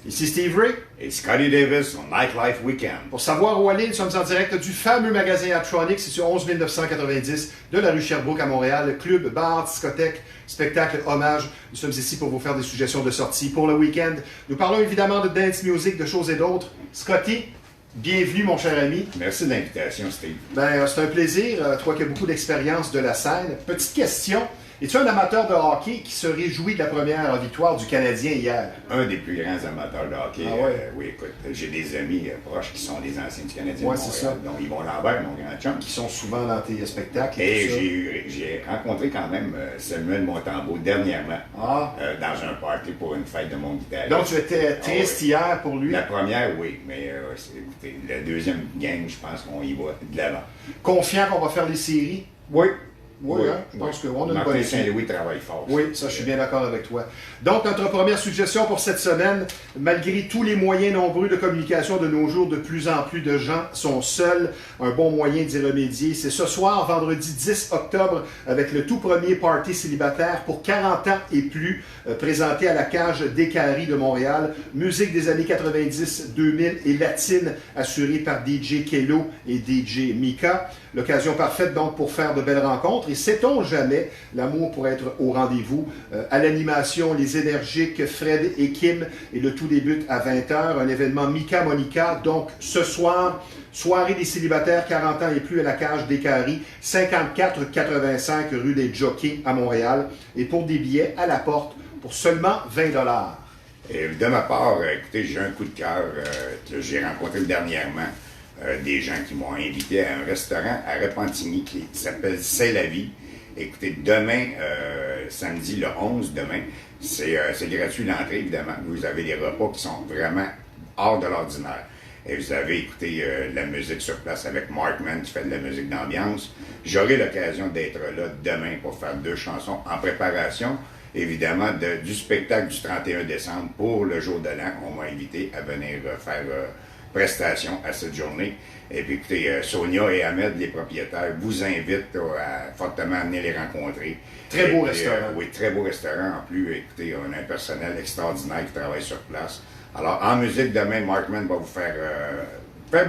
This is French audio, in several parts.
Ici Steve Ray et Scotty Davis au Nightlife Weekend. Pour savoir où aller, nous sommes en direct du fameux magasin Atronics, c'est sur 11 990 de la rue Sherbrooke à Montréal. Club, bar, discothèque, spectacle, hommage. Nous sommes ici pour vous faire des suggestions de sortie pour le week-end. Nous parlons évidemment de dance music, de choses et d'autres. Scotty, bienvenue mon cher ami. Merci de l'invitation, Steve. C'est un plaisir, toi qui as beaucoup d'expérience de la scène. Petite question. Es-tu un amateur de hockey qui se réjouit de la première victoire du Canadien hier? Un des plus grands amateurs de hockey. Ah ouais? Oui, écoute, j'ai des amis proches qui sont des anciens du Canadien. Oui, c'est ça. Donc, Yvon Lambert, mon grand chum. Qui sont souvent dans tes spectacles. Et j'ai rencontré quand même Samuel Montembeault dernièrement dans un party pour une fête de mon guitariste. Donc, tu étais triste hier pour lui? La première, oui, mais écoutez, la deuxième game, je pense qu'on y va de l'avant. Confiant qu'on va faire les séries? Oui. Oui, hein? Je pense qu'on a une bonne Martin Saint-Louis travaille fort. Oui, ça, je suis bien d'accord avec toi. Donc, notre première suggestion pour cette semaine, malgré tous les moyens nombreux de communication de nos jours, de plus en plus de gens sont seuls. Un bon moyen d'y remédier, c'est ce soir, vendredi 10 octobre, avec le tout premier party célibataire pour 40 ans et plus, présenté à la Cage des Caries de Montréal. Musique des années 90-2000 et latine, assurée par DJ Kello et DJ Mika. L'occasion parfaite donc pour faire de belles rencontres. Et sait-on jamais, l'amour pourrait être au rendez-vous. À l'animation, les énergiques Fred et Kim. Et le tout débute à 20h. Un événement Mika Monica. Donc ce soir, soirée des célibataires 40 ans et plus à la Cage des Caries, 54-85 rue des Jockeys à Montréal. Et pour des billets à la porte pour seulement 20 $. Et de ma part, écoutez, j'ai un coup de cœur que j'ai rencontré dernièrement. Des gens qui m'ont invité à un restaurant à Repentigny qui s'appelle C'est la vie. Écoutez, demain, samedi le 11, demain, c'est gratuit l'entrée, évidemment. Vous avez des repas qui sont vraiment hors de l'ordinaire. Et vous avez écouté la musique sur place avec Markman qui fait de la musique d'ambiance. J'aurai l'occasion d'être là demain pour faire 2 chansons en préparation, évidemment, du spectacle du 31 décembre pour le jour de l'an. On m'a invité à venir faire prestation à cette journée. Et puis écoutez, Sonia et Ahmed, les propriétaires, vous invitent à fortement venir les rencontrer. Très beau restaurant. Oui, très beau restaurant en plus. Écoutez, on a un personnel extraordinaire qui travaille sur place. Alors, en musique, demain, Markman va vous faire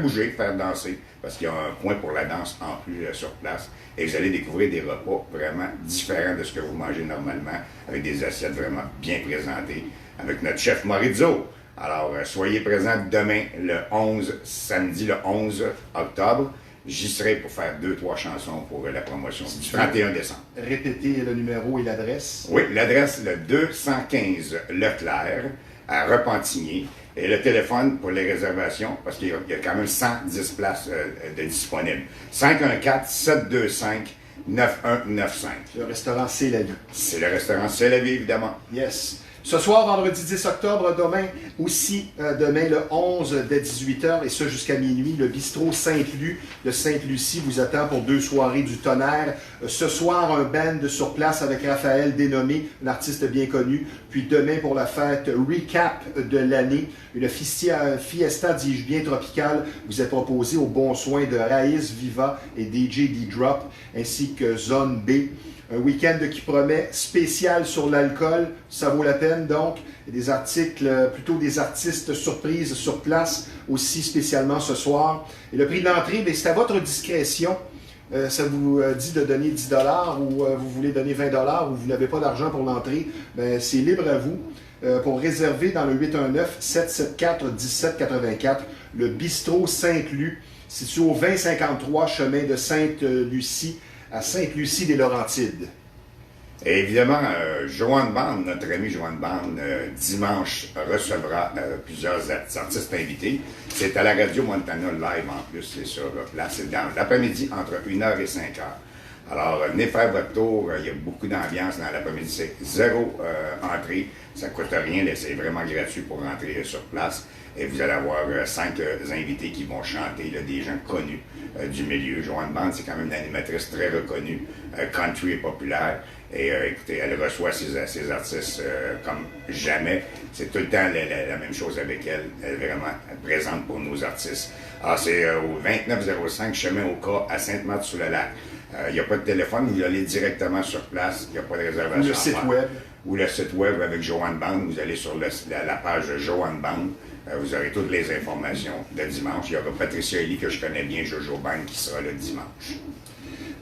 bouger, faire danser, parce qu'il y a un coin pour la danse en plus sur place. Et vous allez découvrir des repas vraiment différents de ce que vous mangez normalement, avec des assiettes vraiment bien présentées, avec notre chef Maurizio. Alors, soyez présents demain, le 11, samedi le 11 octobre. J'y serai pour faire 2-3 chansons pour la promotion du 31 décembre. Répétez le numéro et l'adresse. Oui, l'adresse, le 215 Leclerc, à Repentigny. Et le téléphone pour les réservations, parce qu'il y a quand même 110 places de disponibles. 514-725-9195. Le restaurant C'est la vie. C'est le restaurant C'est la vie, évidemment. Yes. Ce soir, vendredi 10 octobre, demain le 11 dès 18h, et ça jusqu'à minuit, le bistrot Sainte-Luc de Sainte-Lucie vous attend pour 2 soirées du tonnerre. Ce soir, un band sur place avec Raphaël Dénommé, un artiste bien connu. Puis demain, pour la fête recap de l'année, une fiesta, dis-je bien, tropicale vous est proposée au bon soin de Raïs Viva et DJ D-Drop, ainsi que Zone B. Un week-end qui promet spécial sur l'alcool, ça vaut la peine donc. Des articles, plutôt des artistes surprises sur place, aussi spécialement ce soir. Et le prix de l'entrée, c'est à votre discrétion. Ça vous dit de donner 10 $ ou vous voulez donner 20 $ ou vous n'avez pas d'argent pour l'entrée, c'est libre à vous. Pour réserver dans le 819-774-1784, le bistrot Sainte-Luc, situé au 2053 chemin de Sainte-Lucie, à Sainte-Lucie-des-Laurentides. Et évidemment, Joanne Band, notre ami Joanne Band, dimanche recevra plusieurs artistes invités. C'est à la Radio Montana Live en plus, c'est sur place. C'est dans l'après-midi entre 1h et 5h. Alors, venez faire votre tour. Il y a beaucoup d'ambiance dans l'après-midi. C'est 0 entrée. Ça ne coûte rien. C'est vraiment gratuit pour rentrer sur place. Et vous allez avoir 5 invités qui vont chanter, là, des gens connus du milieu. Joanne Band, c'est quand même une animatrice très reconnue, country et populaire. Et écoutez, elle reçoit ses artistes comme jamais. C'est tout le temps la même chose avec elle. Elle est vraiment présente pour nos artistes. Alors, c'est au 2905 chemin au Cas à Sainte-Marthe-sous-le-Lac. Il n'y a pas de téléphone, vous allez directement sur place. Il n'y a pas de réservation. Le site web. ou le site web avec Joanne Band. Vous allez sur la page Joanne Band. Vous aurez toutes les informations de dimanche. Il y aura Patricia Elie, que je connais bien, Jojo Band, qui sera le dimanche.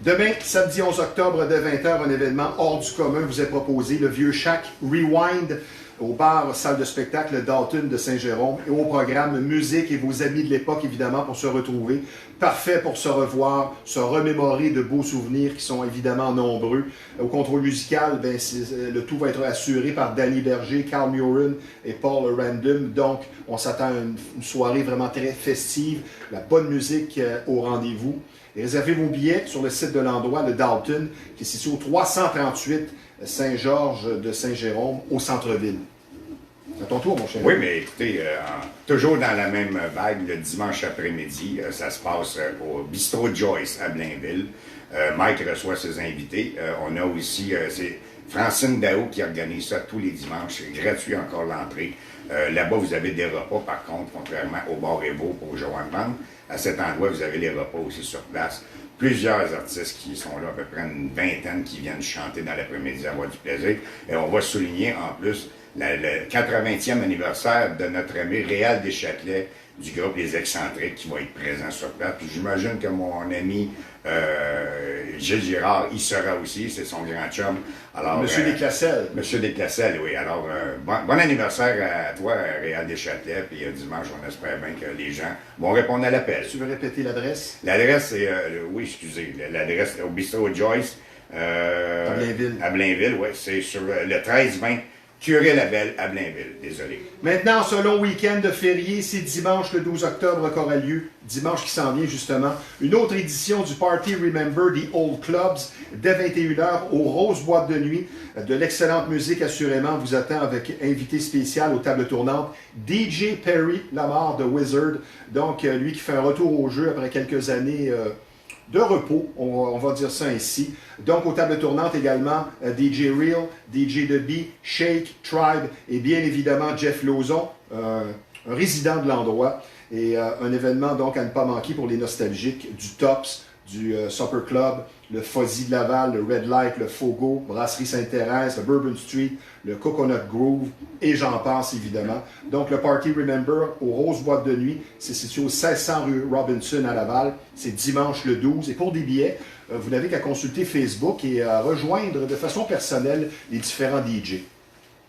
Demain, samedi 11 octobre, dès 20h, un événement hors du commun vous est proposé. Le Vieux Shack Rewind au bar salle de spectacle Dalton de Saint-Jérôme. Et au programme, musique et vos amis de l'époque, évidemment, pour se retrouver. Parfait pour se revoir, se remémorer de beaux souvenirs qui sont évidemment nombreux. Au contrôle musical, ben, le tout va être assuré par Danny Berger, Carl Muren et Paul Random. Donc, on s'attend à une soirée vraiment très festive. La bonne musique au rendez-vous. Et réservez vos billets sur le site de l'endroit, le Dalton, qui est situé au 338 Saint-Georges de Saint-Jérôme, au centre-ville. C'est à ton tour, mon cher. Oui, mais écoutez, toujours dans la même vague, le dimanche après-midi, ça se passe au Bistrot Joyce à Blainville. Mike reçoit ses invités. On a aussi, c'est Francine Daou qui organise ça tous les dimanches. C'est gratuit encore l'entrée. Là-bas, vous avez des repas, par contre, contrairement au Bar Evo pour Joanne Band. À cet endroit, vous avez les repas aussi sur place. Plusieurs artistes qui sont là, à peu près une vingtaine qui viennent chanter dans l'après-midi, avoir du plaisir. Et on va souligner en plus le 80e anniversaire de notre ami Réal Deschâtelet du groupe Les Excentriques qui va être présent sur place. Puis j'imagine que mon ami Gilles Girard, il sera aussi, c'est son grand chum. Alors, Monsieur Desclasselles. Monsieur Desclasselles, oui. Alors, bon anniversaire à toi, Réal Deschâtelet. Puis dimanche, on espère bien que les gens vont répondre à l'appel. Tu veux répéter l'adresse? L'adresse, c'est, oui, excusez, l'adresse au Bistrot Joyce. À Blainville. À Blainville, oui. C'est sur le 13-20 Curé-Labelle à Blainville. Désolé. Maintenant, ce long week-end de férié, c'est dimanche le 12 octobre qu'aura lieu, dimanche qui s'en vient justement, une autre édition du Party Remember the Old Clubs, dès 21h au Rose Boîte de Nuit. De l'excellente musique, assurément, vous attend avec invité spécial aux tables tournantes, DJ Perry Lamar de Wizard. Donc, lui qui fait un retour au jeu après quelques années de repos, on va dire ça ainsi. Donc, aux tables tournantes également, DJ Real, DJ DeB, Shake, Tribe et bien évidemment Jeff Lauzon, un résident de l'endroit. Et un événement donc à ne pas manquer pour les nostalgiques du Tops, du Supper Club, le Fuzzy de Laval, le Red Light, le Fogo, Brasserie Sainte-Thérèse, le Bourbon Street, le Coconut Grove, et j'en passe évidemment. Donc le Party Remember au Rose Boîte de Nuit, c'est situé au 1600 rue Robinson à Laval. C'est dimanche le 12. Et pour des billets, vous n'avez qu'à consulter Facebook et à rejoindre de façon personnelle les différents DJ.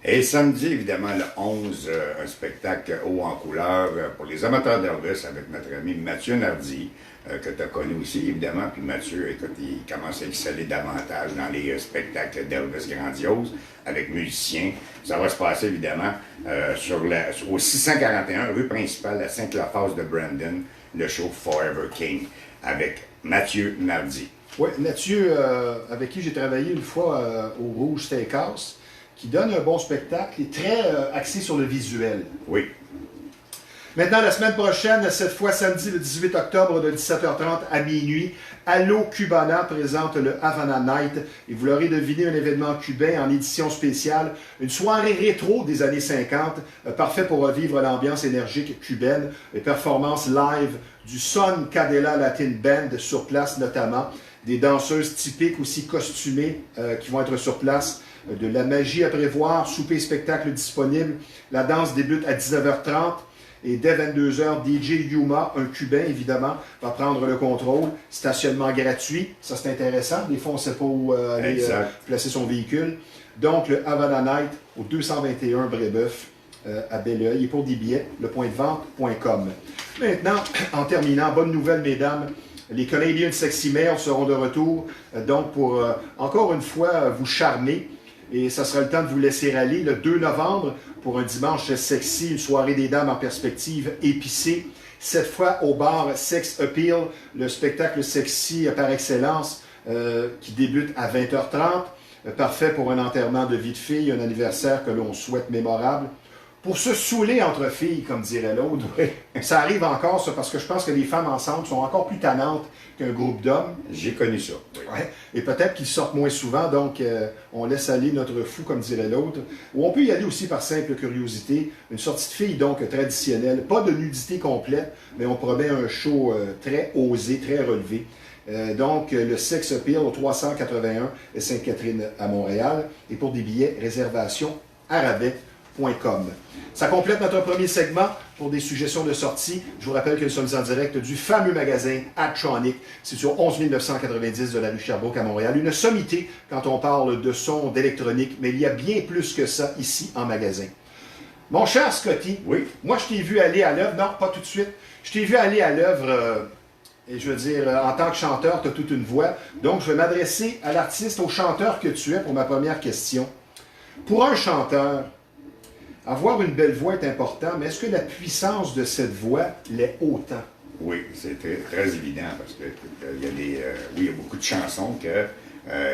Et samedi, évidemment, le 11, un spectacle haut en couleur pour les amateurs d'Elvis avec notre ami Mathieu Nardi, que tu as connu aussi, évidemment. Puis Mathieu, écoute, il commence à exceller davantage dans les spectacles d'Elvis grandioses avec musiciens. Ça va se passer, évidemment, au 641 rue principale à Saint-Claude de Brandon, le show Forever King avec Mathieu Nardi. Oui, Mathieu, avec qui j'ai travaillé une fois au Rouge Steakhouse, qui donne un bon spectacle et très axé sur le visuel. Oui. Maintenant, la semaine prochaine, cette fois samedi le 18 octobre de 17h30 à minuit, Allo Cubana présente le Havana Night. Et vous l'aurez deviné, un événement cubain en édition spéciale, une soirée rétro des années 50, parfait pour revivre l'ambiance énergique cubaine, les performances live du Son Cadela Latin Band sur place notamment, des danseuses typiques aussi costumées qui vont être sur place, de la magie à prévoir, souper spectacle disponible. La danse débute à 19h30 et dès 22h, DJ Yuma, un Cubain évidemment, va prendre le contrôle. Stationnement gratuit, ça c'est intéressant. Des fois on ne sait pas où aller placer son véhicule. Donc le Havana Night au 221 Brébeuf à Belleuil. Et pour des billets, lepointdevente.com. Maintenant, en terminant, bonne nouvelle mesdames. Les Canadian Sexy Males seront de retour, donc pour encore une fois vous charmer. Et ça sera le temps de vous laisser aller le 2 novembre pour un dimanche sexy, une soirée des dames en perspective épicée. Cette fois au bar Sex Appeal, le spectacle sexy par excellence qui débute à 20h30. Parfait pour un enterrement de vie de fille, un anniversaire que l'on souhaite mémorable. Pour se saouler entre filles, comme dirait l'autre. Ça arrive encore, ça, parce que je pense que les femmes ensemble sont encore plus tannantes qu'un groupe d'hommes. J'ai connu ça. Oui. Ouais. Et peut-être qu'ils sortent moins souvent, donc on laisse aller notre fou, comme dirait l'autre. Ou on peut y aller aussi par simple curiosité. Une sortie de filles, donc, traditionnelle. Pas de nudité complète, mais on promet un show très osé, très relevé. Donc, le Sex Appeal au 381 et Sainte-Catherine à Montréal. Et pour des billets, réservation arabais.com. Ça complète notre premier segment pour des suggestions de sortie. Je vous rappelle que nous sommes en direct du fameux magasin Adtronic. C'est sur 11 990 de la rue Sherbrooke à Montréal. Une sommité quand on parle de son, d'électronique, mais il y a bien plus que ça ici en magasin. Mon cher Scotty, Oui. moi je t'ai vu aller à l'œuvre, non, pas tout de suite, je t'ai vu aller à l'œuvre, et je veux dire, en tant que chanteur, tu as toute une voix. Donc je vais m'adresser à l'artiste, au chanteur que tu es pour ma première question. Pour un chanteur, avoir une belle voix est important, mais est-ce que la puissance de cette voix l'est autant? Oui, c'est très évident parce que il y a oui, il y a beaucoup de chansons que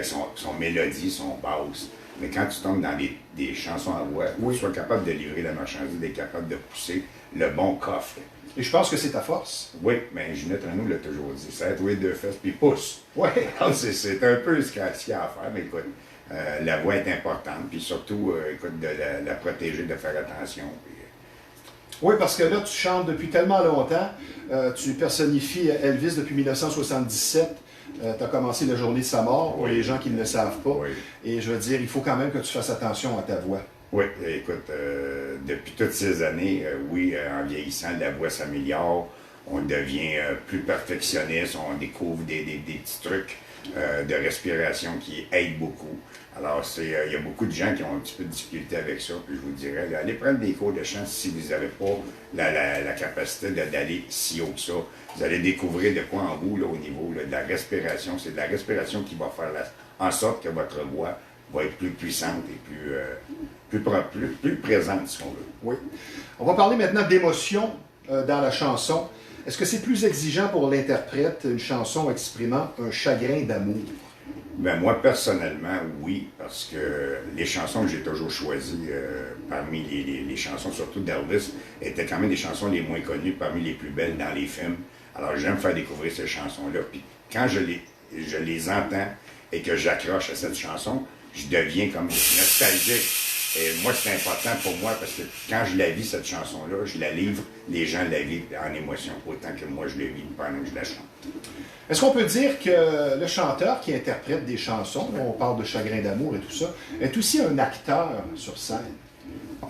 sont mélodies, sont basses. Mais quand tu tombes dans des chansons à voix, Oui. tu sois capable de livrer la marchandise, d'être capable de pousser le bon coffre. Et je pense que c'est ta force. Oui, mais Ginette Renaud l'a toujours dit, serre les deux fesses puis pousse. Oui. C'est un peu ce qu'il y a à faire, mais écoute, la voix est importante, puis surtout, écoute, de la protéger, de faire attention. Puis, Oui, parce que là, tu chantes depuis tellement longtemps. Tu personnifies Elvis depuis 1977. Tu as commencé la journée de sa mort, pour Oui. les gens qui ne le savent pas. Oui. Et je veux dire, il faut quand même que tu fasses attention à ta voix. Oui, écoute, depuis toutes ces années, oui, en vieillissant, la voix s'améliore, on devient plus perfectionniste, on découvre des petits trucs de respiration qui aident beaucoup. Alors, il y a beaucoup de gens qui ont un petit peu de difficulté avec ça, puis je vous dirais, là, allez prendre des cours de chant si vous n'avez pas la capacité d'aller si haut que ça. Vous allez découvrir de quoi en vous, là, au niveau là, de la respiration. C'est de la respiration qui va faire en sorte que votre voix va être plus puissante et plus présente, si on veut. Oui. On va parler maintenant d'émotion dans la chanson. Est-ce que c'est plus exigeant pour l'interprète, une chanson exprimant un chagrin d'amour? Ben moi, personnellement, oui, parce que les chansons que j'ai toujours choisies, parmi les chansons, surtout d'Elvis, étaient quand même des chansons les moins connues, parmi les plus belles dans les films. Alors, j'aime faire découvrir ces chansons-là. Puis quand je les entends et que j'accroche à cette chanson, je deviens comme nostalgique. Et moi, c'est important pour moi parce que quand je la vis, cette chanson-là, je la livre, les gens la vivent en émotion, autant que moi je le vis pendant que je la chante. Est-ce qu'on peut dire que le chanteur qui interprète des chansons, on parle de chagrin d'amour et tout ça, est aussi un acteur sur scène?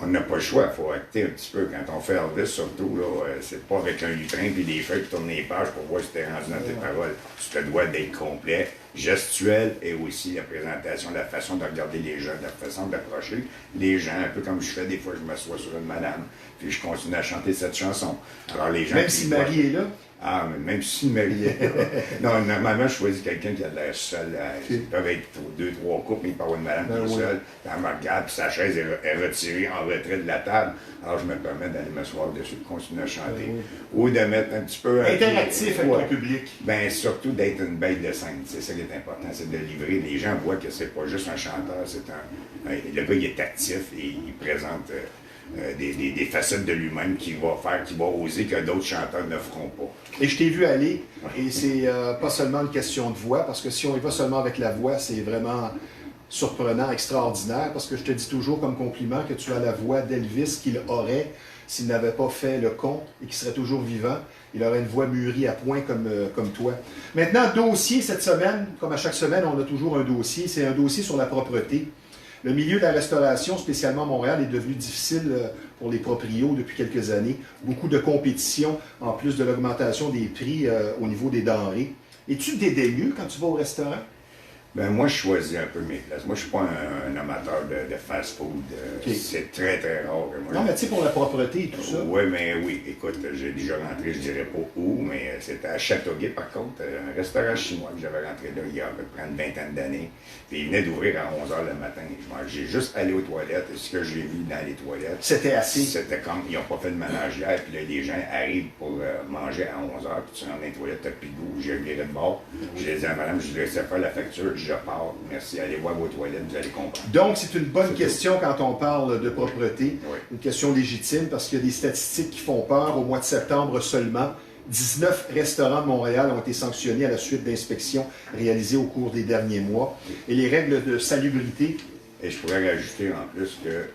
On n'a pas le choix, il faut acter un petit peu. Quand on fait Elvis, surtout, là, c'est pas avec un lutrin et des feuilles qui tournent les pages pour voir si t'es rendu dans tes paroles. Tu te dois d'être complet, gestuel et aussi la présentation, la façon de regarder les gens, la façon d'approcher les gens, un peu comme je fais des fois, je m'assois sur une madame, puis je continue à chanter cette chanson. Alors les gens... Même si Marie est là? Ah, mais même si Marie est là. Non, normalement, je choisis quelqu'un qui a de l'air seul. Ils peuvent être pour 2-3 couples, mais il peut avoir une madame qui est seule. Elle me regarde, puis sa chaise est retirée en retrait de la table. Alors, je me permets d'aller m'asseoir dessus, de continuer à chanter. Ou de mettre un petit peu... Interactif avec ton public. Ben, surtout d'être une bête de scène. C'est ça qui est important, c'est de livrer. Les gens voient que c'est pas juste un chanteur, c'est le gars, il est actif et il présente... des facettes de lui-même qui va oser que d'autres chanteurs ne feront pas. Et je t'ai vu aller, et c'est pas seulement une question de voix, parce que si on y va seulement avec la voix, c'est vraiment surprenant, extraordinaire, parce que je te dis toujours comme compliment que tu as la voix d'Elvis qu'il aurait s'il n'avait pas fait le con et qu'il serait toujours vivant. Il aurait une voix mûrie à point comme toi. Maintenant, dossier cette semaine, comme à chaque semaine, on a toujours un dossier. C'est un dossier sur la propreté. Le milieu de la restauration, spécialement à Montréal, est devenu difficile pour les proprios depuis quelques années. Beaucoup de compétition, en plus de l'augmentation des prix au niveau des denrées. Es-tu dédaigneux quand tu vas au restaurant? Ben moi, je choisis un peu mes places. Moi, je suis pas un amateur de fast-food. Okay. C'est très, très rare. Que moi, non, mais tu sais, pour la propreté et tout ça. Oui, mais oui. Écoute, j'ai déjà rentré, je dirais pas où, mais c'était à Châteauguay, par contre, un restaurant chinois que j'avais rentré là il y a à peu près une vingtaine d'années. Puis il venait d'ouvrir à 11h le matin. J'ai juste allé aux toilettes, et ce que j'ai vu dans les toilettes... C'était assez. C'était comme, ils n'ont pas fait de ménage hier, puis là, les gens arrivent pour manger à 11h, puis tu rentres dans les toilettes, t'as plus de goût, j'ai viré de bord. J'ai dit à madame, je laissais faire la facture, je pars, merci, allez voir vos toilettes, vous allez comprendre. Donc, c'est une bonne question quand on parle de propreté, oui. Une question légitime, parce qu'il y a des statistiques qui font peur. Au mois de septembre seulement, 19 restaurants de Montréal ont été sanctionnés à la suite d'inspections réalisées au cours des derniers mois. Et les règles de salubrité... Et je pourrais rajouter en plus que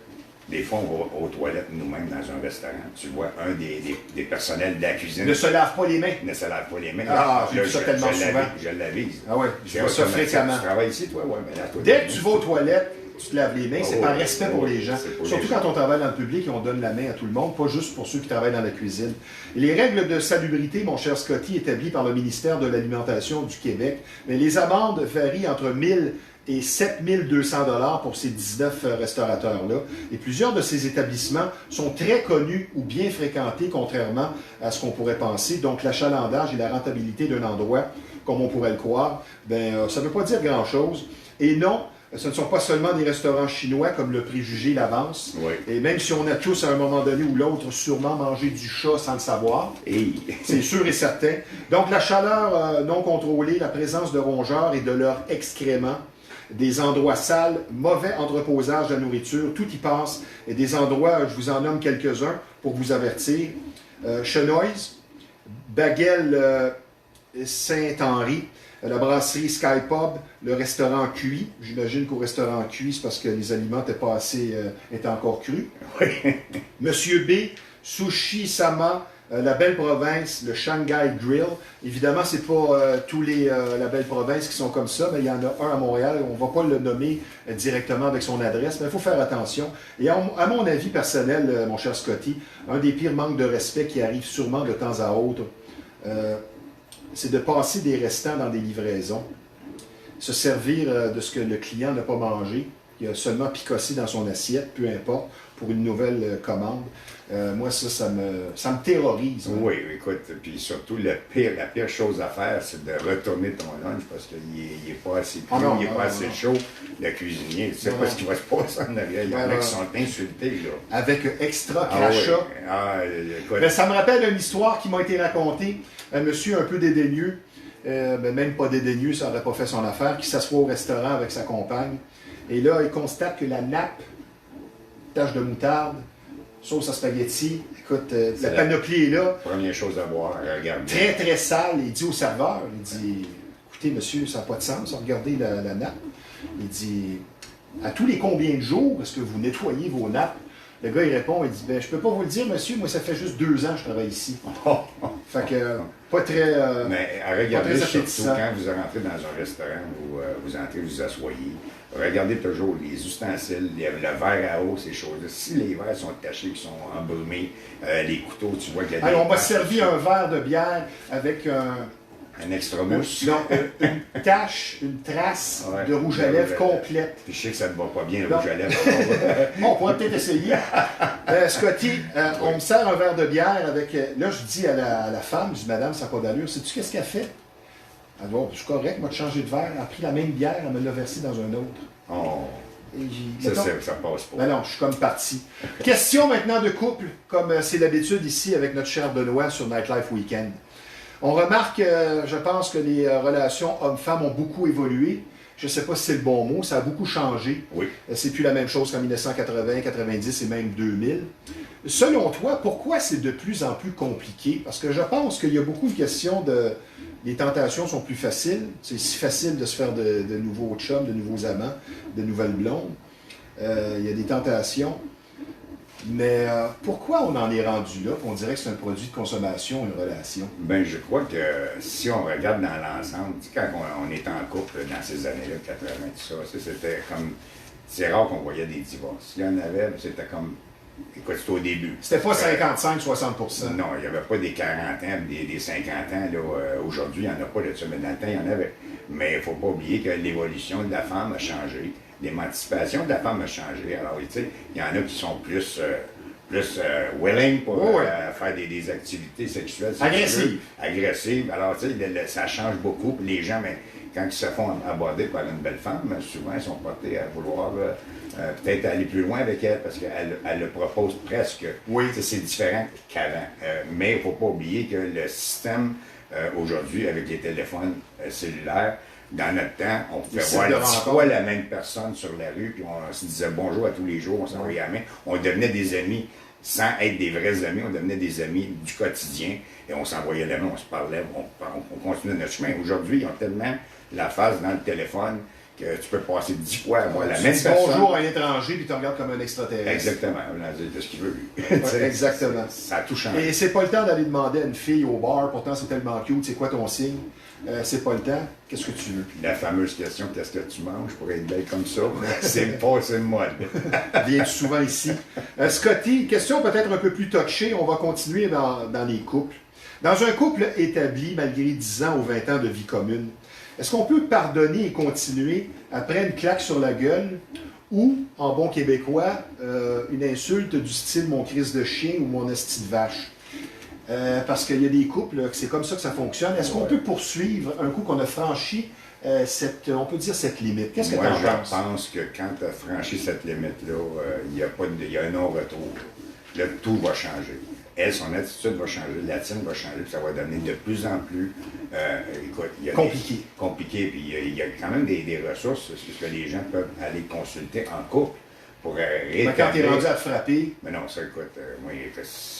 Des fois, on va aux toilettes nous-mêmes dans un restaurant. Tu vois, un des personnels de la cuisine Ne se lave pas les mains. ne se lave pas les mains. Ah, j'ai vu ça tellement souvent. Je l'avise. Ah ouais, je vois ça fréquemment. Tu travailles ici, toi? Ouais, mais là, toi, Dès que tu vas aux toilettes, tu te laves les mains, c'est Oh, par respect pour les gens. c'est pour Surtout les gens. quand on travaille dans le public et on donne la main à tout le monde, pas juste pour ceux qui travaillent dans la cuisine. Et les règles de salubrité, mon cher Scotty, établies par le ministère de l'Alimentation du Québec, mais les amendes varient entre 1000 et 7200 $ pour ces 19 restaurateurs-là. Et plusieurs de ces établissements sont très connus ou bien fréquentés, contrairement à ce qu'on pourrait penser. Donc, l'achalandage et la rentabilité d'un endroit, comme on pourrait le croire, ça ne veut pas dire grand-chose. Et non, ce ne sont pas seulement des restaurants chinois, comme le préjugé l'avance. Oui. Et même si on a tous, à un moment donné ou l'autre, sûrement mangé du chat sans le savoir, c'est sûr et certain. Donc, la chaleur non contrôlée, la présence de rongeurs et de leurs excréments, des endroits sales, mauvais entreposage de la nourriture, tout y passe. Et des endroits, je vous en nomme quelques-uns pour vous avertir. Chenoise, Baguel Saint-Henri, la brasserie Sky Pub, le restaurant Cuit. J'imagine qu'au restaurant Cuit, c'est parce que les aliments n'étaient pas assez, étaient encore crus. Oui. Monsieur B, Sushi Sama, la Belle Province, le Shanghai Grill. Évidemment, c'est pas tous les la Belle Province qui sont comme ça, mais il y en a un à Montréal. On ne va pas le nommer directement avec son adresse, mais il faut faire attention. Et à mon avis personnel, mon cher Scotty, un des pires manques de respect qui arrive sûrement de temps à autre, c'est de passer des restants dans des livraisons, se servir de ce que le client n'a pas mangé, qui a seulement picossé dans son assiette, peu importe, pour une nouvelle commande. Moi, ça me terrorise. Hein. Oui, écoute, puis surtout, la pire chose à faire, c'est de retourner ton lunch parce qu'il n'est pas assez pur, il n'est pas assez chaud. Le cuisinier, tu ne sais pas ce qui va se passer en arrière. Il y en a qui sont insultés, là. Avec extra crachat. Écoute. Ben, ça me rappelle une histoire qui m'a été racontée. Un monsieur un peu dédaigneux, même pas dédaigneux, ça n'aurait pas fait son affaire, qui s'assoit au restaurant avec sa compagne. Et là, il constate que la nappe, tache de moutarde, sauce à spaghetti, écoute, la panoplie est là. Première chose à voir, à regarder. Très, très sale. Il dit au serveur, il dit, écoutez, monsieur, ça n'a pas de sens, regardez la nappe. Il dit, à tous les combien de jours est-ce que vous nettoyez vos nappes? Le gars, il répond, il dit, ben, je peux pas vous le dire, monsieur, moi, ça fait juste 2 ans que je travaille ici. Fait que, pas très... mais à regarder, surtout appétissant. quand vous rentrez dans un restaurant où vous entrez, vous asseyez, regardez toujours les ustensiles, le verre à eau, ces choses-là. Si les verres sont tachés, qui sont embrumés, les couteaux, tu vois qu'il y a des... Alors, on m'a servi un verre de bière avec un extra mousse. Non, une tache, une trace de rouge à lèvres complète. Puis je sais que ça ne va pas bien, le rouge à lèvres. Bon, on pourrait peut-être essayer. Scotty, on me sert un verre de bière avec... là, je dis à la femme, je dis, madame, ça n'a pas d'allure. Sais-tu qu'est-ce qu'elle fait? Elle dit, oh, je suis correct, moi, de changer de verre. Elle a pris la même bière, elle me l'a versée dans un autre. Oh. Et Ça passe pas. Ben non, je suis comme parti. Question maintenant de couple, comme c'est l'habitude ici avec notre cher Benoît sur Nightlife Weekend. On remarque, je pense que les relations hommes-femmes ont beaucoup évolué. Je ne sais pas si c'est le bon mot, ça a beaucoup changé. Oui. C'est plus la même chose qu'en 1980, 90 et même 2000. Selon toi, pourquoi c'est de plus en plus compliqué? Parce que je pense qu'il y a beaucoup de questions de... Les tentations sont plus faciles. C'est si facile de se faire de nouveaux chums, de nouveaux amants, de nouvelles blondes. Il y a des tentations. Mais pourquoi on en est rendu là, qu'on dirait que c'est un produit de consommation, une relation? Ben, je crois que si on regarde dans l'ensemble, tu sais, quand on est en couple dans ces années-là, 80, tout ça, c'était comme... C'est rare qu'on voyait des divorces. S'il y en avait, c'était comme... Écoute, c'était au début. C'était pas 55-60%. Non, il n'y avait pas des 40 ans, des 50 ans. Là, aujourd'hui, il n'y en a pas de ça, mais dans le temps, il y en avait. Mais il ne faut pas oublier que l'évolution de la femme a changé. L'émancipation de la femme a changé. Alors, tu sais, il y en a qui sont plus willing pour faire des activités sexuelles. Agressives. Alors, tu sais, ça change beaucoup. Puis les gens, mais, quand ils se font aborder par une belle femme, souvent, ils sont portés à vouloir peut-être aller plus loin avec elle parce qu'elle le propose presque. Oui. C'est différent qu'avant. Mais il ne faut pas oublier que le système, aujourd'hui, avec les téléphones cellulaires, dans notre temps, on pouvait voir 10 fois la même personne sur la rue, puis on se disait bonjour à tous les jours, on s'envoyait la main. On devenait des amis sans être des vrais amis, on devenait des amis du quotidien, et on s'envoyait la main, on se parlait, on continuait notre chemin. Aujourd'hui, ils ont tellement la face dans le téléphone que tu peux passer 10 fois à voir la Tu même dis personne. bonjour à un étranger, puis tu regardes comme un extraterrestre. Exactement, on a dit de ce qu'il veut, lui. Ouais, exactement. Ça a tout changé. Et c'est pas le temps d'aller demander à une fille au bar, pourtant c'est tellement cute, c'est quoi ton signe? C'est pas le temps, qu'est-ce que tu veux? La fameuse question, qu'est-ce que tu manges pour être belle comme ça? C'est pas ce mode. Viens-tu souvent ici? Scotty, question peut-être un peu plus touchée, on va continuer dans les couples. Dans un couple établi, malgré 10 ans ou 20 ans de vie commune, est-ce qu'on peut pardonner et continuer après une claque sur la gueule ou, en bon québécois, une insulte du style « mon crise de chien » ou « mon esti de vache ». Parce qu'il y a des couples, là, que c'est comme ça que ça fonctionne. Est-ce qu'on peut poursuivre un coup qu'on a franchi on peut dire cette limite? Qu'est-ce que tu en penses? Moi, je pense que quand tu as franchi cette limite-là, il y a un non-retour. Là, tout va changer. Elle, son attitude va changer, la tienne va changer, puis ça va devenir de plus en plus écoute, compliqué. Puis il y a quand même des ressources, ce que les gens peuvent aller consulter en couple pour rétablir. Mais quand tu es rendu à te frapper, mais non, ça, écoute, moi,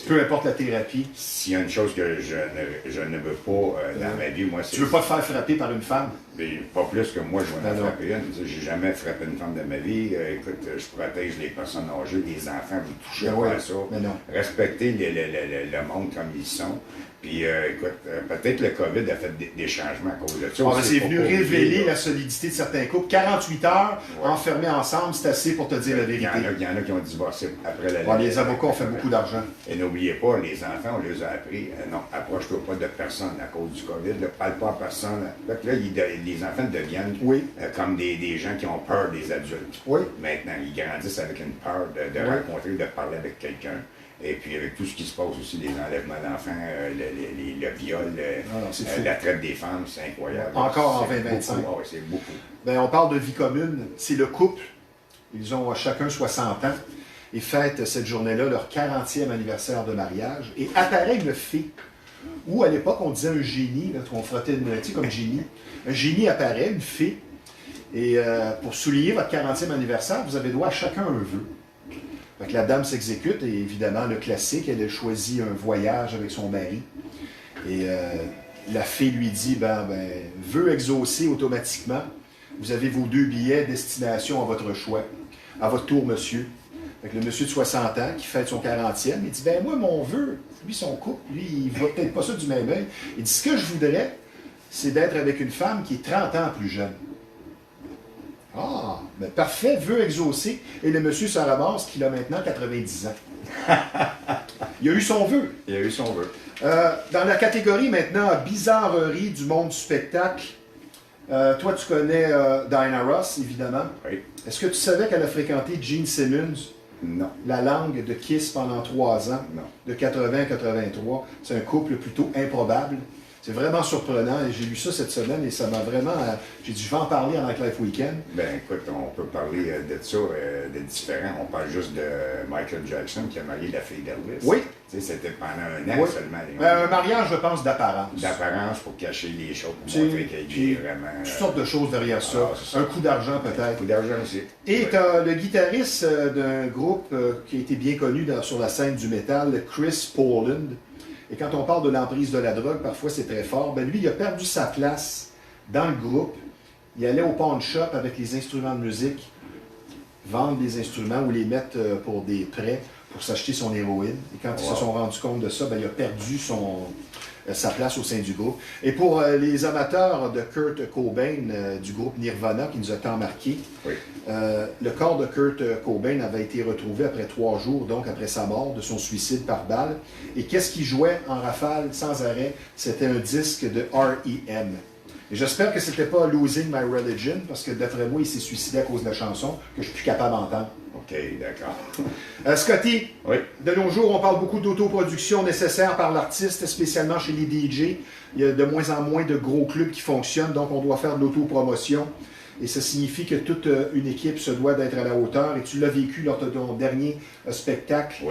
peu importe la thérapie. s'il y a une chose que je ne veux pas dans ma vie, moi, c'est... Tu veux pas te faire frapper par une femme? Mais pas plus que moi, je vais en Non. frapper une. J'ai jamais frappé une femme de ma vie. Écoute, je protège les personnes âgées, les enfants, vous touchez Ben pas ouais, à ça. mais non. Respectez le monde comme ils sont. Puis, écoute, peut-être le COVID a fait des changements à cause de ça. C'est venu pas révéler oublier, la solidité de certains couples. 48 heures enfermés ensemble, c'est assez pour te dire la Il vérité. y en a qui ont divorcé après la... Les avocats ont fait beaucoup d'argent. Et n'oubliez pas, les enfants, on les a appris, non, approche-toi pas de personne à cause du COVID, ne parle pas à personne. Donc là, les enfants deviennent comme des gens qui ont peur des adultes. Oui. Maintenant, ils grandissent avec une peur de rencontrer, de parler avec quelqu'un. Et puis avec tout ce qui se passe aussi, les enlèvements d'enfants, le viol, la traite des femmes, c'est incroyable. Encore en 2025. Oui, c'est beaucoup. Ben, on parle de vie commune. C'est le couple. Ils ont chacun 60 ans et fêtent cette journée-là leur 40e anniversaire de mariage. Et apparaît une fée. Ou à l'époque, on disait un génie, là, on frottait une, tu sais, comme génie. Un génie apparaît, une fée. Et pour souligner votre 40e anniversaire, vous avez droit à chacun un vœu. Fait que la dame s'exécute et évidemment, le classique, elle a choisi un voyage avec son mari. Et la fée lui dit, vœu exaucé automatiquement. Vous avez vos 2 billets, destination à votre choix. À votre tour, monsieur. Fait que le monsieur de 60 ans qui fête son 40e, il dit, moi, mon vœu, lui, son couple, lui, il voit peut-être pas ça du même œil. Il dit, ce que je voudrais, c'est d'être avec une femme qui est 30 ans plus jeune. Ah, ben parfait, vœu exaucé. Et le monsieur se ramasse qu'il a maintenant 90 ans. Il a eu son vœu. Il a eu son vœu. Dans la catégorie maintenant bizarrerie du monde du spectacle, toi tu connais Diana Ross, évidemment. Oui. Est-ce que tu savais qu'elle a fréquenté Gene Simmons, Non. la langue de Kiss, pendant 3 ans, Non. de 80 à 83? C'est un couple plutôt improbable. C'est vraiment surprenant et j'ai lu ça cette semaine et ça m'a vraiment... j'ai dit, je vais en parler en Life Weekend. Ben écoute, on peut parler de ça, de différents. On parle juste de Michael Jackson qui a marié la fille d'Elvis. Oui. Tu sais, c'était pendant un an seulement. Un mariage, je pense, d'apparence. D'apparence pour cacher les choses, pour T'sais, montrer qu'il est vraiment... Toutes sortes de choses derrière ça. c'est ça. Un coup d'argent peut-être. Beaucoup d'argent aussi. Et tu as le guitariste d'un groupe qui a été bien connu sur la scène du métal, Chris Poland. Et quand on parle de l'emprise de la drogue, parfois c'est très fort. Ben lui, il a perdu sa place dans le groupe. Il allait au pawn shop avec les instruments de musique, vendre des instruments ou les mettre pour des prêts pour s'acheter son héroïne. Et quand ils se sont rendus compte de ça, ben, il a perdu sa place au sein du groupe. Et pour les amateurs de Kurt Cobain du groupe Nirvana, qui nous a tant marqué, le corps de Kurt Cobain avait été retrouvé après 3 jours, donc après sa mort, de son suicide par balle. Et qu'est-ce qu'il jouait en rafale sans arrêt? C'était un disque de R.E.M. Et j'espère que c'était pas Losing My Religion, parce que d'après moi, il s'est suicidé à cause de la chanson, que je suis plus capable d'entendre. OK, d'accord. Scotty, Oui. de nos jours, on parle beaucoup d'autoproduction nécessaire par l'artiste, spécialement chez les DJ. Il y a de moins en moins de gros clubs qui fonctionnent, donc on doit faire de l'autopromotion. Et ça signifie que toute une équipe se doit d'être à la hauteur. Et tu l'as vécu lors de ton dernier spectacle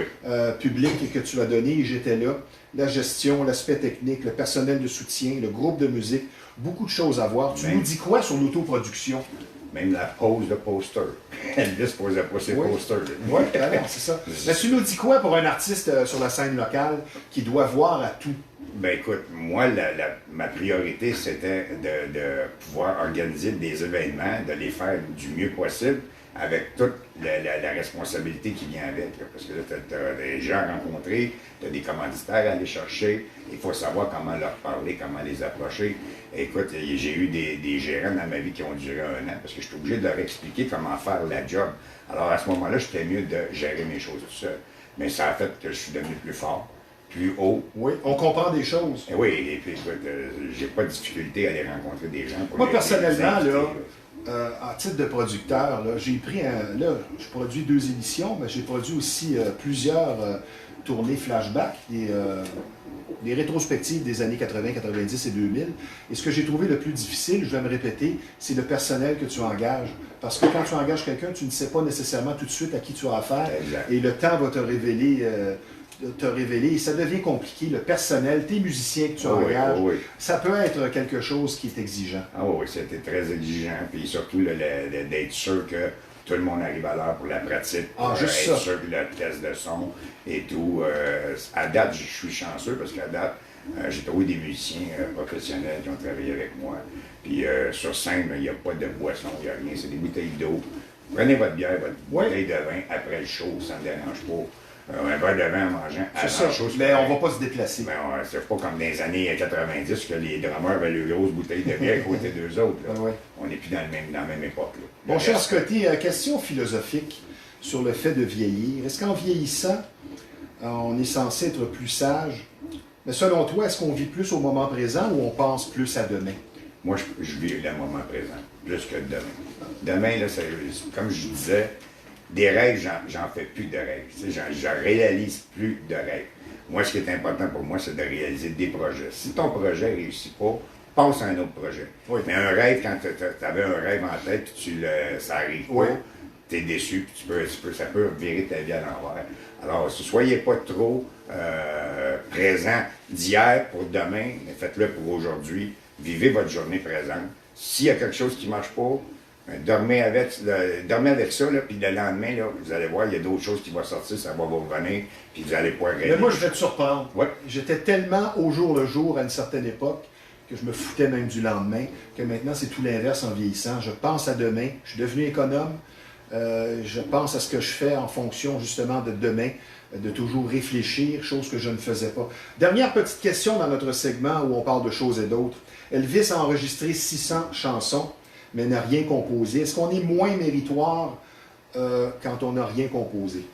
public que tu as donné, et j'étais là. La gestion, l'aspect technique, le personnel de soutien, le groupe de musique, beaucoup de choses à voir. Tu nous dis quoi sur l'autoproduction? Même la pose de poster. Elvis posait pas ses posters. Oui, c'est ça. Mais tu nous dis quoi pour un artiste sur la scène locale qui doit voir à tout? Ben écoute, moi, ma priorité, c'était de pouvoir organiser des événements, de les faire du mieux possible, avec toute la responsabilité qui vient avec. Là. Parce que là, tu as des gens à rencontrer, tu as des commanditaires à aller chercher, il faut savoir comment leur parler, comment les approcher. Écoute, j'ai eu des gérants dans ma vie qui ont duré 1 an, parce que je suis obligé de leur expliquer comment faire la job. Alors à ce moment-là, j'étais mieux de gérer mes choses tout seul. Mais ça a fait que je suis devenu plus fort, plus haut. Oui, on comprend des choses. Et oui, et puis écoute, j'ai pas de difficulté à aller rencontrer des gens. Pour Moi, les personnellement, inviter, en titre de producteur, là, j'ai pris là, je produis 2 émissions, mais j'ai produit aussi plusieurs tournées flashback, des rétrospectives des années 80, 90 et 2000. Et ce que j'ai trouvé le plus difficile, je vais me répéter, c'est le personnel que tu engages. Parce que quand tu engages quelqu'un, tu ne sais pas nécessairement tout de suite à qui tu as affaire. Exact. Et le temps va te révéler, et ça devient compliqué. Le personnel, tes musiciens que tu engages, ça peut être quelque chose qui est exigeant. Ah oui, c'était très exigeant. Puis surtout d'être sûr que tout le monde arrive à l'heure pour la pratique, pour juste être ça. sûr que la pièce de son et tout. À date, je suis chanceux parce qu'à date, j'ai trouvé des musiciens professionnels qui ont travaillé avec moi. Puis sur scène, il n'y a pas de boisson, il n'y a rien, c'est des bouteilles d'eau. Prenez votre bière, votre bouteille de vin après le show, ça ne me dérange pas. Un verre de vin en mangeant avant C'est ça, le show. mais on ne va pas se déplacer. Mais c'est pas comme dans les années 90 que les drummers avaient les grosses bouteilles de bière à côté d'eux autres. Là. On n'est plus dans la même époque. Là. Mon cher Scotty, question philosophique sur le fait de vieillir. Est-ce qu'en vieillissant, on est censé être plus sage? Mais selon toi, est-ce qu'on vit plus au moment présent ou on pense plus à demain? Moi, je vis le moment présent, plus que demain. Demain, là, comme je disais, des rêves, j'en fais plus de rêves. Je réalise plus de rêves. Moi, ce qui est important pour moi, c'est de réaliser des projets. Si ton projet ne réussit pas, passe à un autre projet. Oui. Mais un rêve, quand tu avais un rêve en tête, puis ça arrive pas, tu es déçu, puis ça peut virer ta vie à l'envers. Alors, soyez pas trop présent d'hier pour demain, mais faites-le pour aujourd'hui. Vivez votre journée présente. S'il y a quelque chose qui ne marche pas, dormez avec ça, là, puis le lendemain, là, vous allez voir, il y a d'autres choses qui vont sortir, ça va vous revenir, puis vous allez pouvoir rêver. Mais moi, je vais te surprendre. Ouais. J'étais tellement au jour le jour à une certaine époque que je me foutais même du lendemain, que maintenant, c'est tout l'inverse en vieillissant. Je pense à demain. Je suis devenu économe. Je pense à ce que je fais en fonction, justement, de demain, de toujours réfléchir, chose que je ne faisais pas. Dernière petite question dans notre segment où on parle de choses et d'autres. Elvis a enregistré 600 chansons, mais n'a rien composé. Est-ce qu'on est moins méritoire quand on n'a rien composé?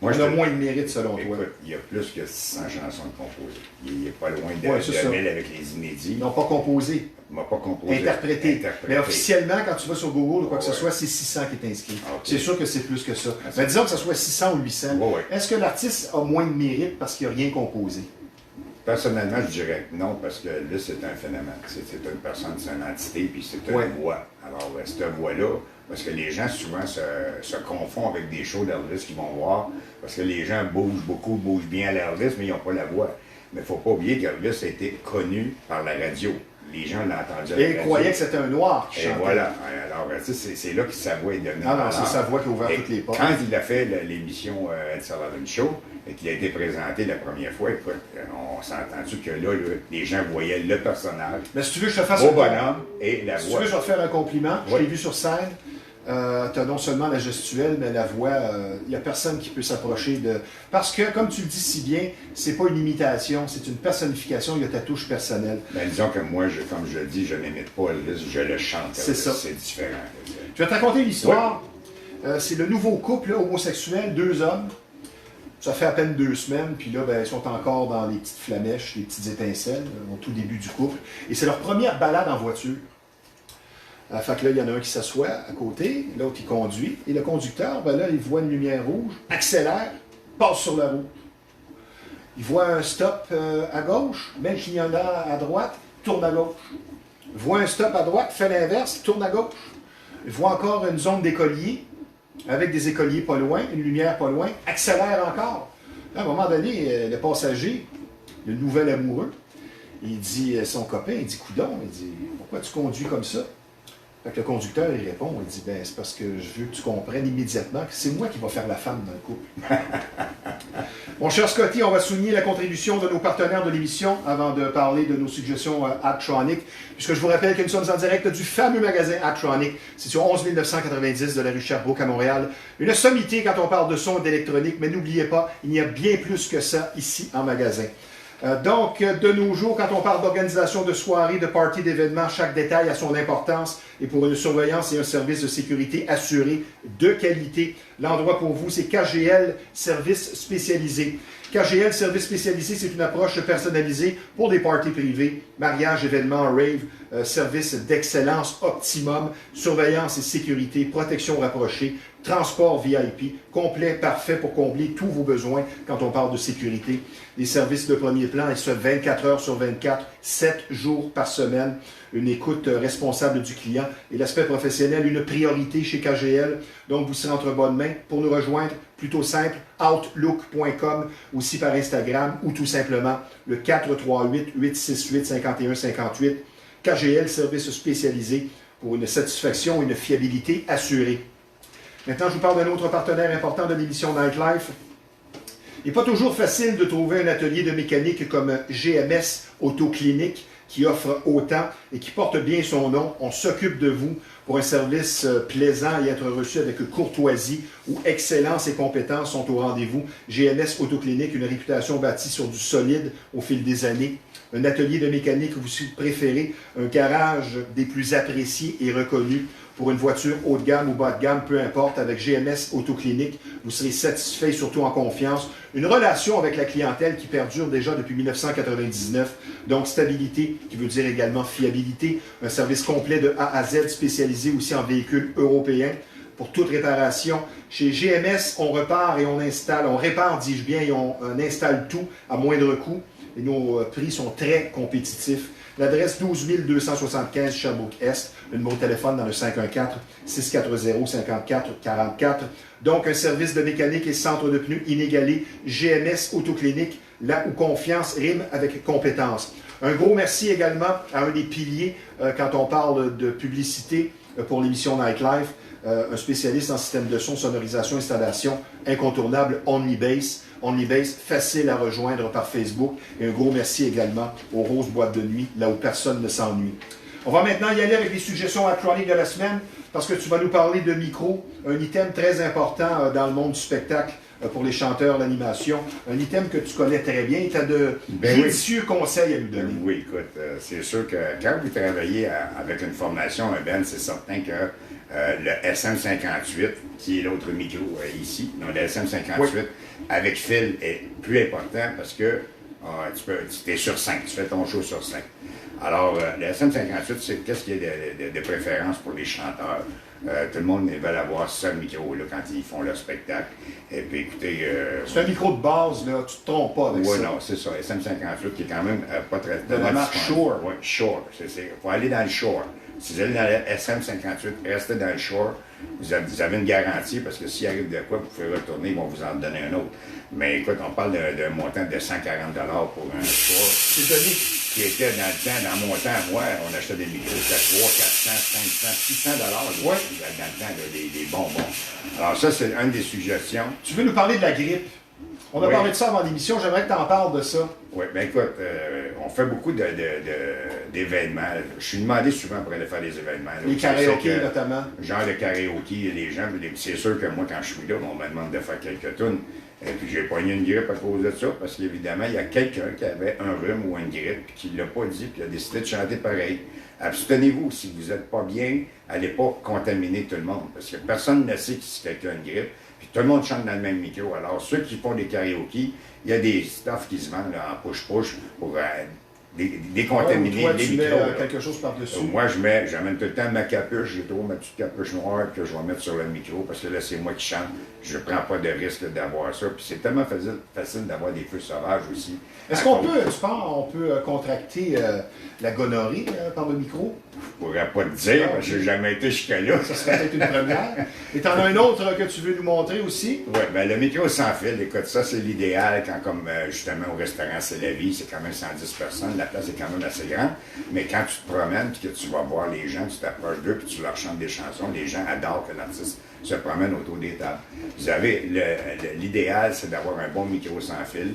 Moi, on a moins de mérite, selon toi. Écoute, il y a plus que 600 chansons de composées. Il n'est pas loin de, Ouais, de 1000 avec les inédits. Ils n'ont pas composé. Il m'a pas composé. Interprété. Mais officiellement, quand tu vas sur Google ou quoi que ce soit, c'est 600 qui est inscrit. Okay. C'est sûr que c'est plus que ça. Mais disons que ce soit 600 ou 800. Est-ce que l'artiste a moins de mérite parce qu'il n'a rien composé? Personnellement, je dirais que non, parce que là, c'est un phénomène. C'est une personne, c'est une entité, puis c'est une voix. Alors, cette voix-là, parce que les gens souvent se confondent avec des shows d'Elvis qu'ils vont voir, parce que les gens bougent beaucoup, bougent bien à l'Elvis, mais ils n'ont pas la voix. Mais il ne faut pas oublier qu'Elvis a été connu par la radio. Les gens l'ont entendu à la radio. Et ils croyaient que c'était un noir qui chantait. Et voilà. Alors, c'est là que sa voix est devenue. Ah non, c'est sa voix qui a ouvert toutes les portes. Quand il a fait l'émission Ed Sullivan Show, et qu'il a été présenté la première fois, écoute, on s'est entendu que là, les gens voyaient le personnage. Mais si tu veux que je te fasse un bonhomme et la voix. Si tu veux, je vais te faire un compliment. Je l'ai vu sur scène. Tu as non seulement la gestuelle, mais la voix. Il n'y a personne qui peut s'approcher de. Parce que, comme tu le dis si bien, c'est pas une imitation, c'est une personnification, il y a ta touche personnelle. Ben, disons que moi, comme je le dis, je n'imite pas Elvis, je le chante. C'est ça. C'est différent. Je vais te raconter une histoire. C'est le nouveau couple homosexuel, 2 hommes. Ça fait à peine 2 semaines, puis là, ben, ils sont encore dans les petites flamèches, les petites étincelles, au tout début du couple. Et c'est leur première balade en voiture. Fait que là, il y en a un qui s'assoit à côté, l'autre il conduit, et le conducteur, ben là, il voit une lumière rouge, accélère, passe sur la route. Il voit un stop à gauche, met le clignotant à droite, tourne à gauche. Il voit un stop à droite, fait l'inverse, tourne à gauche. Il voit encore une zone d'écoliers, avec des écoliers pas loin, une lumière pas loin, accélère encore. Là, à un moment donné, le passager, le nouvel amoureux, il dit à son copain, il dit, coudon, il dit, pourquoi tu conduis comme ça? Fait que le conducteur, il répond, il dit, ben, c'est parce que je veux que tu comprennes immédiatement que c'est moi qui va faire la femme dans le couple. Mon cher Scotty, on va souligner la contribution de nos partenaires de l'émission avant de parler de nos suggestions Adtronic, puisque je vous rappelle que nous sommes en direct du fameux magasin Adtronic, c'est sur 11 990 de la rue Sherbrooke à Montréal. Une sommité quand on parle de son et d'électronique, mais n'oubliez pas, il y a bien plus que ça ici en magasin. Donc, de nos jours, quand on parle d'organisation de soirées, de parties, d'événements, chaque détail a son importance et pour une surveillance et un service de sécurité assuré de qualité. L'endroit pour vous, c'est KGL Service Spécialisé. KGL Service Spécialisé, c'est une approche personnalisée pour des parties privées, mariages, événements, rave, service d'excellence optimum, surveillance et sécurité, protection rapprochée, transport VIP, complet, parfait pour combler tous vos besoins quand on parle de sécurité. Des services de premier plan, et ce 24 heures sur 24, 7 jours par semaine. Une écoute responsable du client et l'aspect professionnel, une priorité chez KGL. Donc, vous serez entre bonnes mains. Pour nous rejoindre, plutôt simple, outlook.com, aussi par Instagram ou tout simplement le 438-868-5158. KGL, service spécialisé pour une satisfaction et une fiabilité assurée. Maintenant, je vous parle d'un autre partenaire important de l'émission Nightlife. Il n'est pas toujours facile de trouver un atelier de mécanique comme GMS Autoclinique qui offre autant et qui porte bien son nom. On s'occupe de vous pour un service plaisant et être reçu avec courtoisie où excellence et compétence sont au rendez-vous. GMS Autoclinique, une réputation bâtie sur du solide au fil des années. Un atelier de mécanique que vous préférez, un garage des plus appréciés et reconnus. Pour une voiture haut de gamme ou bas de gamme, peu importe, avec GMS Autoclinique, vous serez satisfait, surtout en confiance. Une relation avec la clientèle qui perdure déjà depuis 1999. Donc, stabilité, qui veut dire également fiabilité. Un service complet de A à Z, spécialisé aussi en véhicules européens. Pour toute réparation, chez GMS, on repart et on installe. On répare, dis-je bien, et on installe tout à moindre coût. Et nos prix sont très compétitifs. L'adresse 12 275 Sherbrooke-Est, le numéro de téléphone dans le 514-640-5444. Donc, un service de mécanique et centre de pneus inégalé, GMS Autoclinique, là où confiance rime avec compétence. Un gros merci également à un des piliers quand on parle de publicité pour l'émission Nightlife, un spécialiste en système de son, sonorisation, installation, incontournable, OnlyBase. OnlyBase, facile à rejoindre par Facebook. Et un gros merci également aux Roses Boîtes de Nuit, là où personne ne s'ennuie. On va maintenant y aller avec les suggestions Adtronic de la semaine, parce que tu vas nous parler de micro, un item très important dans le monde du spectacle pour les chanteurs, l'animation. Un item que tu connais très bien. Tu as de délicieux conseils à nous donner. Oui, écoute, c'est sûr que quand vous travaillez avec une formation, un band, c'est certain que le SM58, qui est l'autre micro ici, donc le SM58, avec fil est plus important parce que tu es sur 5, tu fais ton show sur 5. Alors, le SM58, c'est qu'est-ce qui est de préférence pour les chanteurs. Tout le monde veut avoir ce micro-là quand ils font leur spectacle. Et puis, écoutez... c'est un micro de base, là. Tu ne te trompes pas avec ça. Oui, non, c'est ça. SM58 qui est quand même pas très... De la marque Shure. Oui, Shure. Il faut aller dans le Shure. Si vous allez dans le SM58, restez dans le Shure. Vous avez une garantie, parce que s'il arrive de quoi, vous pouvez retourner, ils vont vous en donner un autre. Mais écoute, on parle d'un montant de 140 $ pour un Shure. C'est donné. Qui était dans le temps, dans mon temps, moi, on achetait des micros à 300, 400, 500, 600 $. Oui. Dans le temps, des bonbons. Alors ça, c'est une des suggestions. Tu veux nous parler de la grippe? On a parlé de ça avant l'émission, j'aimerais que tu en parles de ça. Oui, bien écoute, on fait beaucoup d'événements. Je suis demandé souvent pour aller faire des événements. Là, les karaokés notamment. Genre de karaoké, les gens, c'est sûr que moi, quand je suis là, on me demande de faire quelques tunes. Et puis j'ai pogné une grippe à cause de ça, parce qu'évidemment, il y a quelqu'un qui avait un rhume ou une grippe, qui ne l'a pas dit, puis il a décidé de chanter pareil. Abstenez-vous, si vous n'êtes pas bien, allez pas contaminer tout le monde, parce que personne ne sait si quelqu'un a une grippe, puis tout le monde chante dans le même micro. Alors, ceux qui font des karaokés, il y a des stuff qui se vendent là, en push-push pour décontaminer toi, les tu micros. mets quelque chose par-dessus. Moi, j'amène tout le temps ma capuche, j'ai toujours ma petite capuche noire que je vais mettre sur le micro, parce que là, c'est moi qui chante. Je prends pas de risque d'avoir ça. Puis c'est tellement facile d'avoir des feux sauvages aussi. Est-ce qu'on peut, tu penses, on peut contracter la gonorrhée par le micro? Je pourrais pas te dire, parce que j'ai jamais été jusqu'à là. Ça serait peut-être une première. Et t'en as un autre que tu veux nous montrer aussi? Oui, bien le micro sans fil, écoute, ça c'est l'idéal quand, comme justement au restaurant C'est la vie, c'est quand même 110 personnes. La place est quand même assez grande. Mais quand tu te promènes et que tu vas voir les gens, tu t'approches d'eux puis tu leur chantes des chansons, les gens adorent que l'artiste se promène autour des tables. Vous avez l'idéal, c'est d'avoir un bon micro sans fil.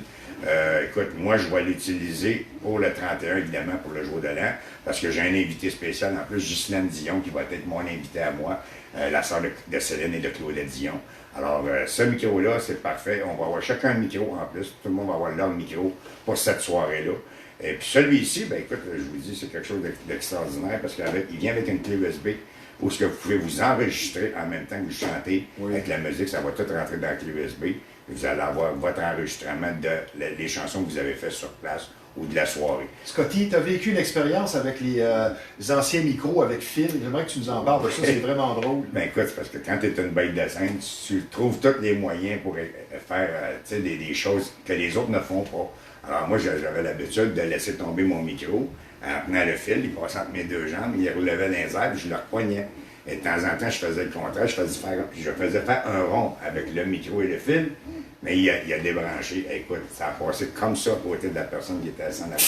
Écoute, moi, je vais l'utiliser pour le 31, évidemment, pour le jour de l'an, parce que j'ai un invité spécial, en plus, Ghislaine Dion, qui va être mon invité à moi, la sœur de Céline et de Claudette Dion. Alors, ce micro-là, c'est parfait. On va avoir chacun un micro en plus. Tout le monde va avoir leur micro pour cette soirée-là. Et puis celui-ci, ben écoute, je vous dis, c'est quelque chose d'extraordinaire, parce qu'il vient avec une clé USB, où ce que vous pouvez vous enregistrer en même temps que vous chantez avec la musique, ça va tout rentrer dans la clé USB. Et vous allez avoir votre enregistrement des chansons que vous avez faites sur place ou de la soirée. Scotty, tu as vécu une expérience avec les anciens micros avec fil. J'aimerais que tu nous en parles de ça, c'est vraiment drôle. Ben écoute, c'est parce que quand tu es une bête de scène, tu trouves tous les moyens pour faire des choses que les autres ne font pas. Alors moi, j'avais l'habitude de laisser tomber mon micro en tenant le fil, il passait entre mes deux jambes, il relevait dans les airs, puis je le repoignais. Et de temps en temps, je faisais le contraire, je faisais faire un rond avec le micro et le fil, mais il a débranché. Et écoute, ça a passé comme ça à côté de la personne qui était assise en avant de moi.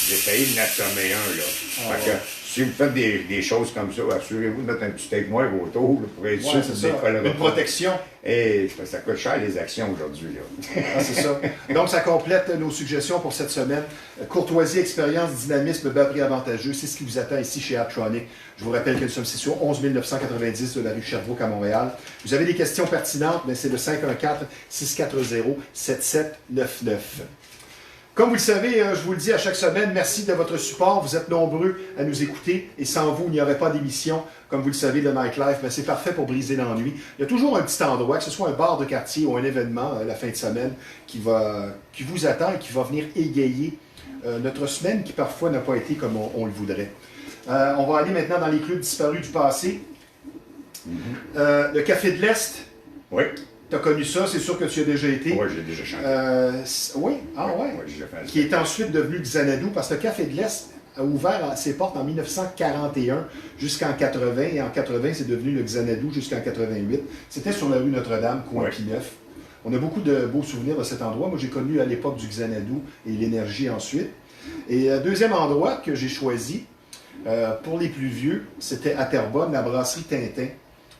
J'ai failli l'assommer un, là. Fait que, si vous faites des choses comme ça, assurez-vous de mettre un petit tape noir autour là, pour être sûr que ça décolle. Une protection. Et ça coûte cher les actions aujourd'hui. Ah, c'est ça. Donc, ça complète nos suggestions pour cette semaine. Courtoisie, expérience, dynamisme, bas prix avantageux. C'est ce qui vous attend ici chez Apptronic. Je vous rappelle que nous sommes situés sur 11 990 de la rue Sherbrooke à Montréal. Vous avez des questions pertinentes, mais c'est le 514-640-7799. Comme vous le savez, je vous le dis à chaque semaine, merci de votre support. Vous êtes nombreux à nous écouter et sans vous, il n'y aurait pas d'émission. Comme vous le savez, le Nightlife, c'est parfait pour briser l'ennui. Il y a toujours un petit endroit, que ce soit un bar de quartier ou un événement la fin de semaine, qui vous attend et qui va venir égayer notre semaine qui parfois n'a pas été comme on le voudrait. On va aller maintenant dans les clubs disparus du passé. Le Café de l'Est. Oui. Tu as connu ça, c'est sûr que tu y as déjà été. Oui, j'ai déjà chanté. Oui, ouais. Oui, j'ai fait Qui est ensuite devenu Xanadu, parce que le Café de l'Est a ouvert ses portes en 1941 jusqu'en 80, et en 80, c'est devenu le Xanadu jusqu'en 88. C'était sur la rue Notre-Dame, coin Pineuf. On a beaucoup de beaux souvenirs de cet endroit. Moi, j'ai connu à l'époque du Xanadu et l'Énergie ensuite. Et deuxième endroit que j'ai choisi, pour les plus vieux, c'était à Terrebonne, la brasserie Tintin,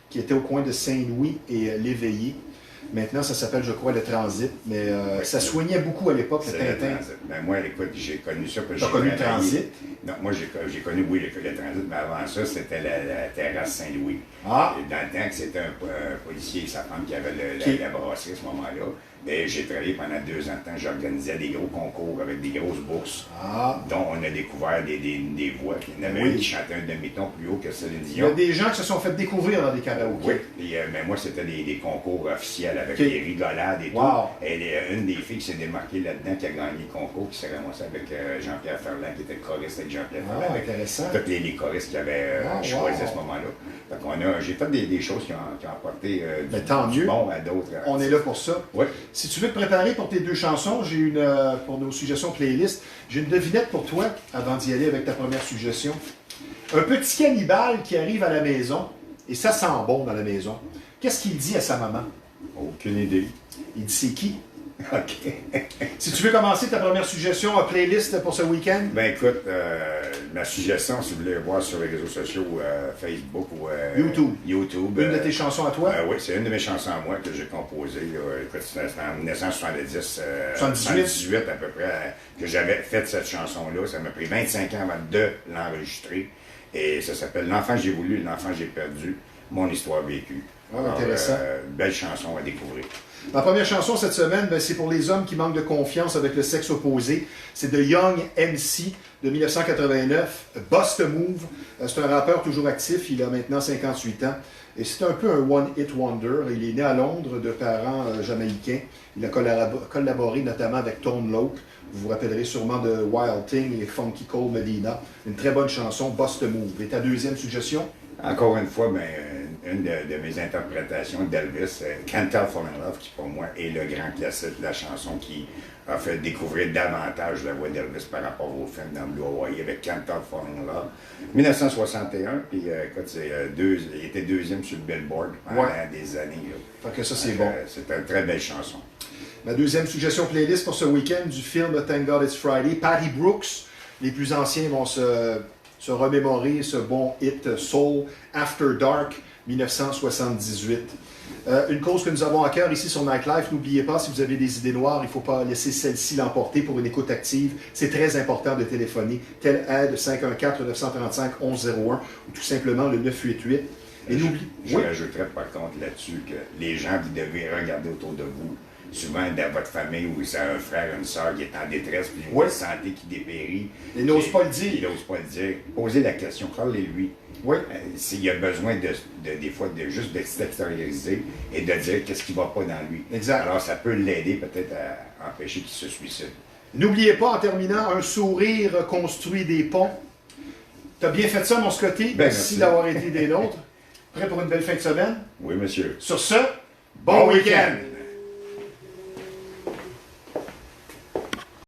qui était au coin de Saint-Louis et l'Éveillé. Maintenant, ça s'appelle, je crois, le Transit, mais ça soignait beaucoup à l'époque, le Tintin. Ben, moi, écoute, j'ai connu ça. Tu as connu le Transit? Non, moi, j'ai connu, oui, le Transit, mais avant ça, c'était la terrasse Saint-Louis. Ah! Et dans le temps que c'était un policier et sa femme qui avait la brasserie à ce moment-là, et j'ai travaillé pendant 2 ans de temps, j'organisais des gros concours avec des grosses bourses, dont on a découvert des voix. Il y en avait une qui chantait un demi-ton plus haut que Céline Dion. Il y a des gens qui se sont fait découvrir dans des karaokés. Oui, mais moi, c'était des concours officiels avec des rigolades et tout. Et une des filles qui s'est démarquée là-dedans, qui a gagné le concours, qui s'est ramassée avec Jean-Pierre Ferland, qui était choriste avec Jean-Pierre Ferland. Intéressant. Tous les choristes qui avaient choisi à ce moment-là. J'ai fait des choses qui ont apporté du bon à d'autres. On est là pour ça. Oui. Si tu veux te préparer pour tes 2 chansons, j'ai pour nos suggestions playlist, j'ai une devinette pour toi avant d'y aller avec ta première suggestion. Un petit cannibale qui arrive à la maison, et ça sent bon dans la maison. Qu'est-ce qu'il dit à sa maman? Aucune idée. Il dit c'est qui? OK. Si tu veux commencer ta première suggestion, un playlist pour ce week-end? Ben écoute, ma suggestion, si vous voulez voir sur les réseaux sociaux, Facebook ou YouTube. Une de tes chansons à toi? Oui, c'est une de mes chansons à moi que j'ai composée. Écoute, c'était en 1970, 78 à peu près, que j'avais fait cette chanson-là. Ça m'a pris 25 ans avant de l'enregistrer. Et ça s'appelle L'enfant que j'ai voulu, l'enfant que j'ai perdu, mon histoire vécue. Alors, intéressant. Belle chanson à découvrir. Ma première chanson cette semaine, c'est pour les hommes qui manquent de confiance avec le sexe opposé. C'est de Young MC de 1989, Bust a Move. C'est un rappeur toujours actif, il a maintenant 58 ans. Et c'est un peu un one-hit wonder. Il est né à Londres de parents jamaïcains. Il a collaboré notamment avec Tone Loc. Vous vous rappellerez sûrement de Wild Thing et Funky Cole Medina. Une très bonne chanson, Bust a Move. Et ta deuxième suggestion? Encore une fois, une de mes interprétations d'Elvis, Can't Tell Fall in Love, qui pour moi est le grand classique de la chanson qui a fait découvrir davantage la voix d'Elvis par rapport au film dans Blue Hawaii avec Can't Tell Fall in Love. 1961, puis écoute, il était deuxième sur le Billboard pendant des années. Fait que ça, c'est bon. C'est une très belle chanson. Ma deuxième suggestion playlist pour ce week-end du film Thank God It's Friday, Patty Brooks, Les plus anciens vont se remémorer ce bon hit Soul After Dark 1978. Une cause que nous avons à cœur ici sur Nightlife, n'oubliez pas, si vous avez des idées noires, il ne faut pas laisser celle-ci l'emporter pour une écoute active. C'est très important de téléphoner. Telle aide 514-935-1101 ou tout simplement le 988. Et je rajouterais par contre là-dessus que les gens, vous devez regarder autour de vous. Souvent, dans votre famille, où c'est un frère, une soeur qui est en détresse, puis une santé qui dépérit. Il n'ose pas le dire. Il n'ose pas le dire. Posez la question, parlez-lui. Oui. S'il y a besoin des fois juste de s'extérioriser et de dire qu'est-ce qui ne va pas dans lui. Exact. Alors, ça peut l'aider peut-être à empêcher qu'il se suicide. N'oubliez pas, en terminant, un sourire construit des ponts. Tu as bien fait ça, mon Scotty. Merci d'avoir été des nôtres. Prêt pour une belle fin de semaine? Oui, monsieur. Sur ce, bon week-end!